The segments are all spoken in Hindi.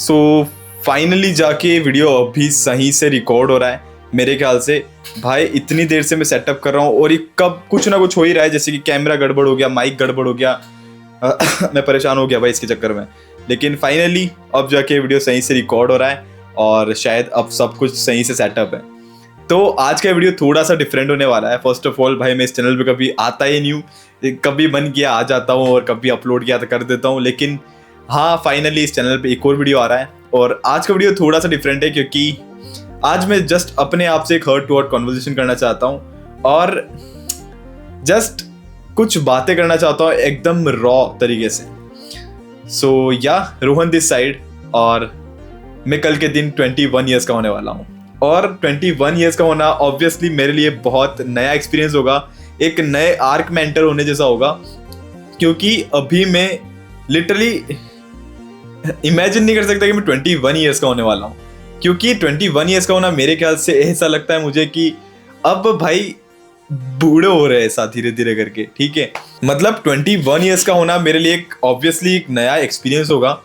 सो फाइनली जाके वीडियो अभी सही से रिकॉर्ड हो रहा है मेरे ख्याल से। भाई इतनी देर से मैं सेटअप कर रहा हूँ और ये कब कुछ ना कुछ हो ही रहा है, जैसे कि कैमरा गड़बड़ हो गया, माइक गड़बड़ हो गया। मैं परेशान हो गया भाई इसके चक्कर में। लेकिन फाइनली अब जाके वीडियो सही से रिकॉर्ड हो रहा है और शायद अब सब कुछ सही से सेटअप है। तो आज का वीडियो थोड़ा सा डिफरेंट होने वाला है। फर्स्ट ऑफ ऑल भाई मैं इस चैनल पे कभी आता ही नहीं हूँ, कभी मन किया आ जाता हूँ और कभी अपलोड किया तो कर देता हूँ। लेकिन हाँ फाइनली इस चैनल पे एक और वीडियो आ रहा है और आज का वीडियो थोड़ा सा डिफरेंट है क्योंकि आज मैं जस्ट अपने आप से एक हर्ट टू हर्ट कॉन्वर्सेशन करना चाहता हूँ और जस्ट कुछ बातें करना चाहता हूँ एकदम रॉ तरीके से। सो या रोहन दिस साइड और मैं कल के दिन 21 ईयर्स का होने वाला हूँ और 21 ईयर्स का होना ऑब्वियसली मेरे लिए बहुत नया एक्सपीरियंस होगा, एक नए आर्क में एंटर होने जैसा होगा। क्योंकि अभी मैं लिटरली इमेजिन नहीं कर सकता कि मैं 21 ईयर्स का होने वाला हूँ। क्योंकि 21 ईयर्स का होना मेरे ख्याल से ऐसा लगता है मुझे कि अब भाई बूढ़े हो रहे हैं ऐसा धीरे धीरे करके, ठीक है। मतलब 21 ईयर्स का होना मेरे लिए एक ऑब्वियसली एक नया एक्सपीरियंस होगा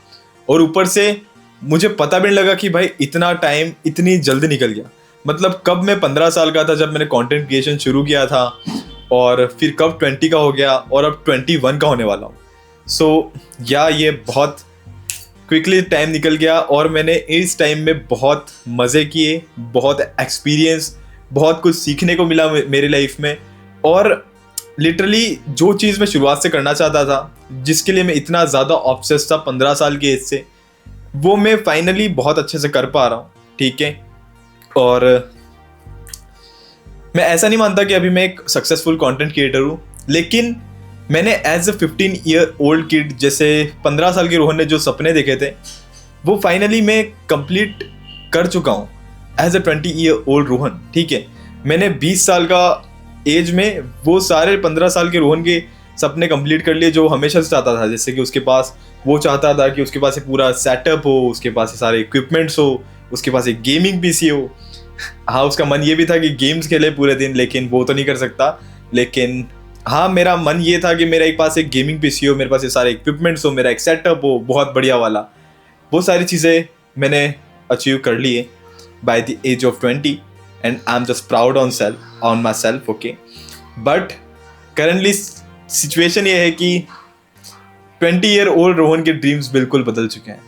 और ऊपर से मुझे पता भी नहीं लगा कि भाई इतना टाइम इतनी जल्दी निकल गया। मतलब कब मैं 15 साल का था जब मैंने कंटेंट क्रिएशन शुरू किया था और फिर कब 20 का हो गया और अब 21 का होने वाला हूँ। सो या ये बहुत क्विकली टाइम निकल गया और मैंने इस टाइम में बहुत मज़े किए, बहुत एक्सपीरियंस, बहुत कुछ सीखने को मिला मेरी लाइफ में। और लिटरली जो चीज़ मैं शुरुआत से करना चाहता था, जिसके लिए मैं इतना ज़्यादा ऑब्सेस्ड था 15 साल की एज से, वो मैं फाइनली बहुत अच्छे से कर पा रहा हूँ, ठीक है। और मैं ऐसा नहीं मानता कि अभी मैं एक सक्सेसफुल कंटेंट क्रिएटर हूँ, लेकिन मैंने as a 15 year old kid, जैसे 15 साल के रोहन ने जो सपने देखे थे वो फाइनली मैं कंप्लीट कर चुका हूँ as a 20 year old Rohan, ठीक है। मैंने 20 साल का एज में वो सारे 15 साल के रोहन के सपने कंप्लीट कर लिए जो हमेशा से चाहता था। जैसे कि उसके पास वो चाहता था कि उसके पास एक पूरा सेटअप हो, उसके पास सारे इक्विपमेंट्स हो, उसके पास एक गेमिंग पीसी हो। हाँ उसका मन ये भी था कि गेम्स खेले पूरे दिन, लेकिन वो तो नहीं कर सकता। लेकिन हाँ मेरा मन ये था कि मेरे पास एक गेमिंग पीसी हो, मेरे पास ये सारे इक्विपमेंट्स हो, मेरा एक सेटअप हो बहुत बढ़िया वाला। वो सारी चीज़ें मैंने अचीव कर लिए by the age of 20 and I am just proud on myself, okay. But currently situation ये है कि 20 ईयर ओल्ड रोहन के ड्रीम्स बिल्कुल बदल चुके हैं।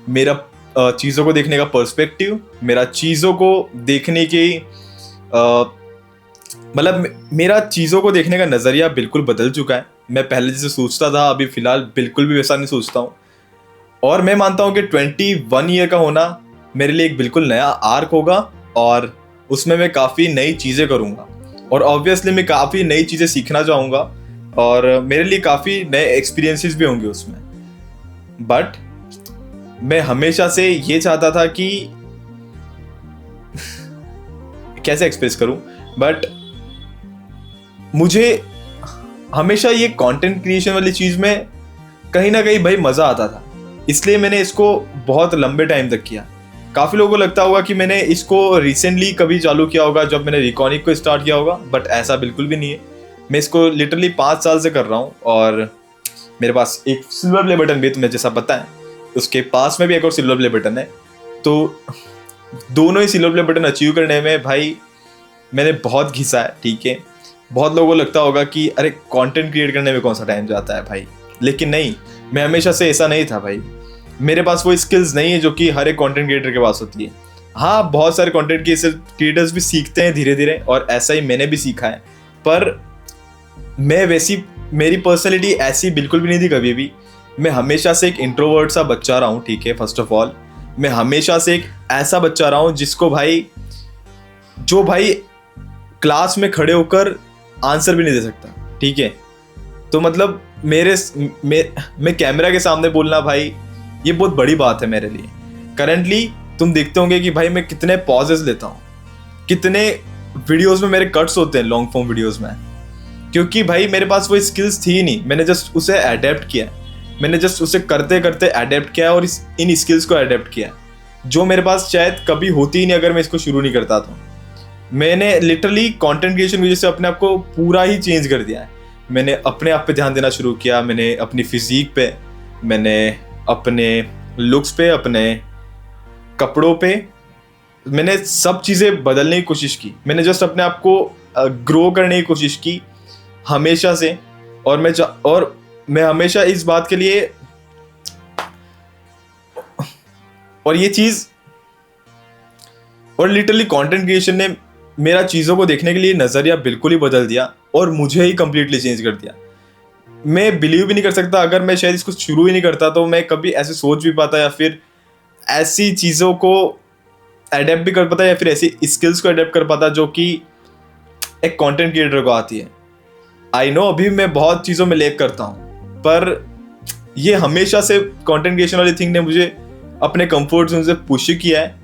मेरा चीज़ों को देखने का पर्सपेक्टिव, मेरा चीज़ों को देखने की मतलब मेरा चीज़ों को देखने का नज़रिया बिल्कुल बदल चुका है। मैं पहले जैसे सोचता था अभी फ़िलहाल बिल्कुल भी वैसा नहीं सोचता हूँ। और मैं मानता हूँ कि 21 ईयर का होना मेरे लिए एक बिल्कुल नया आर्क होगा और उसमें मैं काफ़ी नई चीज़ें करूँगा और ऑब्वियसली मैं काफ़ी नई चीज़ें सीखना चाहूँगा और मेरे लिए काफ़ी नए एक्सपीरियंसेस भी होंगे उसमें। बट मैं हमेशा से ये चाहता था कि कैसे एक्सप्रेस करूँ, बट मुझे हमेशा ये कंटेंट क्रिएशन वाली चीज़ में कहीं ना कहीं भाई मज़ा आता था, इसलिए मैंने इसको बहुत लंबे टाइम तक किया। काफ़ी लोगों को लगता होगा कि मैंने इसको रिसेंटली कभी चालू किया होगा जब मैंने रिकॉनिक को स्टार्ट किया होगा, बट ऐसा बिल्कुल भी नहीं है। मैं इसको लिटरली 5 साल से कर रहा हूँ और मेरे पास एक सिल्वर प्ले बटन भी, तुम्हें जैसा पता है, उसके पास में भी एक और सिल्वर प्ले बटन है। तो दोनों ही सिल्वर प्ले बटन अचीव करने में भाई मैंने बहुत घिसा है, ठीक है। बहुत लोगों को लगता होगा कि अरे कंटेंट क्रिएट करने में कौन सा टाइम जाता है भाई, लेकिन नहीं, मैं हमेशा से ऐसा नहीं था भाई। मेरे पास वो स्किल्स नहीं है जो कि हर एक कंटेंट क्रिएटर के पास होती है। हाँ बहुत सारे कंटेंट क्रिएटर्स भी सीखते हैं धीरे धीरे और ऐसा ही मैंने भी सीखा है, पर मैं वैसी मेरी पर्सनैलिटी ऐसी बिल्कुल भी नहीं थी कभी भी। मैं हमेशा से एक इंट्रोवर्ट सा बच्चा रहा हूँ, ठीक है। फर्स्ट ऑफ ऑल मैं हमेशा से एक ऐसा बच्चा रहा हूँ जिसको भाई जो भाई क्लास में खड़े होकर आंसर भी नहीं दे सकता, ठीक है। तो मतलब मैं कैमरा के सामने बोलना भाई ये बहुत बड़ी बात है मेरे लिए। करेंटली तुम देखते होंगे कि भाई मैं कितने पॉजेस लेता हूँ, कितने वीडियोस में मेरे कट्स होते हैं लॉन्ग फॉर्म वीडियोस में, क्योंकि भाई मेरे पास वो स्किल्स थी ही नहीं। मैंने जस्ट उसे अडेप्ट किया, मैंने जस्ट उसे करते करते अडेप्ट किया और इन स्किल्स को अडेप्ट किया जो मेरे पास शायद कभी होती ही नहीं अगर मैं इसको शुरू नहीं करता। तो मैंने लिटरली कंटेंट क्रिएशन की वजह से अपने आप को पूरा ही चेंज कर दिया है। मैंने अपने आप पे ध्यान देना शुरू किया, मैंने अपनी फिजिक पे, मैंने अपने लुक्स पे, अपने कपड़ों पे मैंने सब चीज़ें बदलने की कोशिश की। मैंने जस्ट अपने आप को ग्रो करने की कोशिश की हमेशा से। और मैं हमेशा इस बात के लिए, और ये चीज़, और लिटरली कंटेंट क्रिएशन ने मेरा चीज़ों को देखने के लिए नज़रिया बिल्कुल ही बदल दिया और मुझे ही कंप्लीटली चेंज कर दिया। मैं बिलीव भी नहीं कर सकता, अगर मैं शायद इसको शुरू ही नहीं करता तो मैं कभी ऐसे सोच भी पाता या फिर ऐसी चीज़ों को अडेप्ट भी कर पाता या फिर ऐसी स्किल्स को अडेप्ट कर पाता जो कि एक कंटेंट क्रिएटर को आती है। आई नो अभी मैं बहुत चीज़ों में लैग करता हूँ, पर ये हमेशा से कंटेंट क्रिएशन वाली थिंग ने मुझे अपने कंफर्ट जोन से पुश किया है।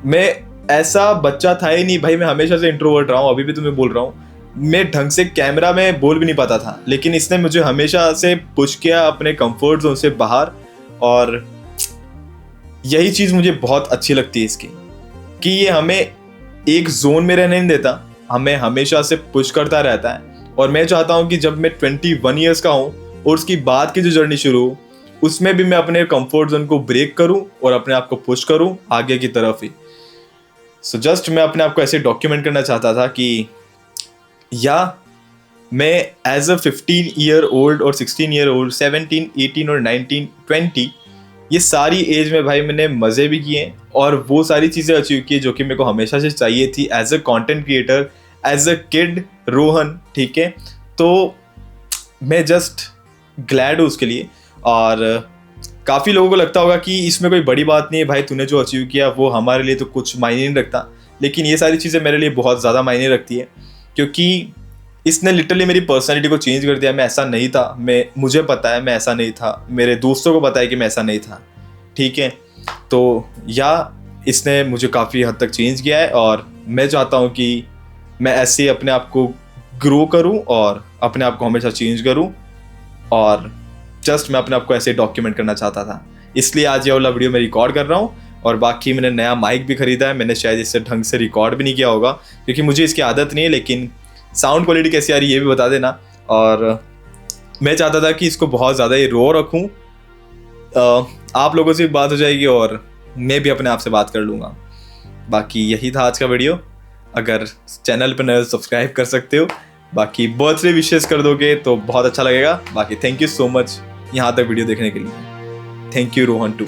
मैं ऐसा बच्चा था ही नहीं भाई, मैं हमेशा से इंट्रोवर्ट रहा हूँ, अभी भी तुम्हें बोल रहा हूँ। मैं ढंग से कैमरा में बोल भी नहीं पाता था, लेकिन इसने मुझे हमेशा से पुश किया अपने कंफर्ट जोन से बाहर। और यही चीज़ मुझे बहुत अच्छी लगती है इसकी, कि ये हमें एक जोन में रहने नहीं देता, हमें हमेशा से पुश करता रहता है। और मैं चाहता हूँ कि जब मैं 21 ईयर्स का हूँ और उसकी बाद की जो जर्नी शुरू हो, उसमें भी मैं अपने कंफर्ट जोन को ब्रेक करूँ और अपने आप को पुश करूँ आगे की तरफ ही। सो जस्ट मैं अपने आप को ऐसे डॉक्यूमेंट करना चाहता था कि या मैं एज अ 15 ईयर ओल्ड और 16 ईयर ओल्ड, 17, 18 और 19, 20, ये सारी एज में भाई मैंने मज़े भी किए और वो सारी चीज़ें अचीव की जो कि मेरे को हमेशा से चाहिए थी as a content creator, as a kid Rohan. ठीक है, तो मैं जस्ट ग्लैड हूँ उसके लिए। और काफ़ी लोगों को लगता होगा कि इसमें कोई बड़ी बात नहीं है भाई, तूने जो अचीव किया वो हमारे लिए तो कुछ मायने नहीं रखता, लेकिन ये सारी चीज़ें मेरे लिए बहुत ज़्यादा मायने रखती है, क्योंकि इसने लिटरली मेरी पर्सनैलिटी को चेंज कर दिया। मैं ऐसा नहीं था, मुझे पता है मैं ऐसा नहीं था, मेरे दोस्तों को पता है कि मैं ऐसा नहीं था। ठीक है, तो इसने मुझे काफ़ी हद तक चेंज किया है और मैं चाहता हूँ कि मैं ऐसे अपने आप को ग्रो करूँ और अपने आप को हमेशा चेंज करूँ। और जस्ट मैं अपने आप को ऐसे डॉक्यूमेंट करना चाहता था, इसलिए आज ये वाला वीडियो मैं रिकॉर्ड कर रहा हूँ। और बाकी मैंने नया माइक भी ख़रीदा है, मैंने शायद इससे ढंग से रिकॉर्ड भी नहीं किया होगा क्योंकि मुझे इसकी आदत नहीं है, लेकिन साउंड क्वालिटी कैसी आ रही है ये भी बता देना। और मैं चाहता था कि इसको बहुत ज़्यादा ही रो रखूँ, आप लोगों से भी बात हो जाएगी और मैं भी अपने आप से बात कर लूँगा। बाकी यही था आज का वीडियो। अगर चैनल पर नए सब्सक्राइब कर सकते हो, बाकी बर्थडे विशेस कर दोगे तो बहुत अच्छा लगेगा। बाकी थैंक यू सो मच यहाँ तक वीडियो देखने के लिए। Thank you Rohan to.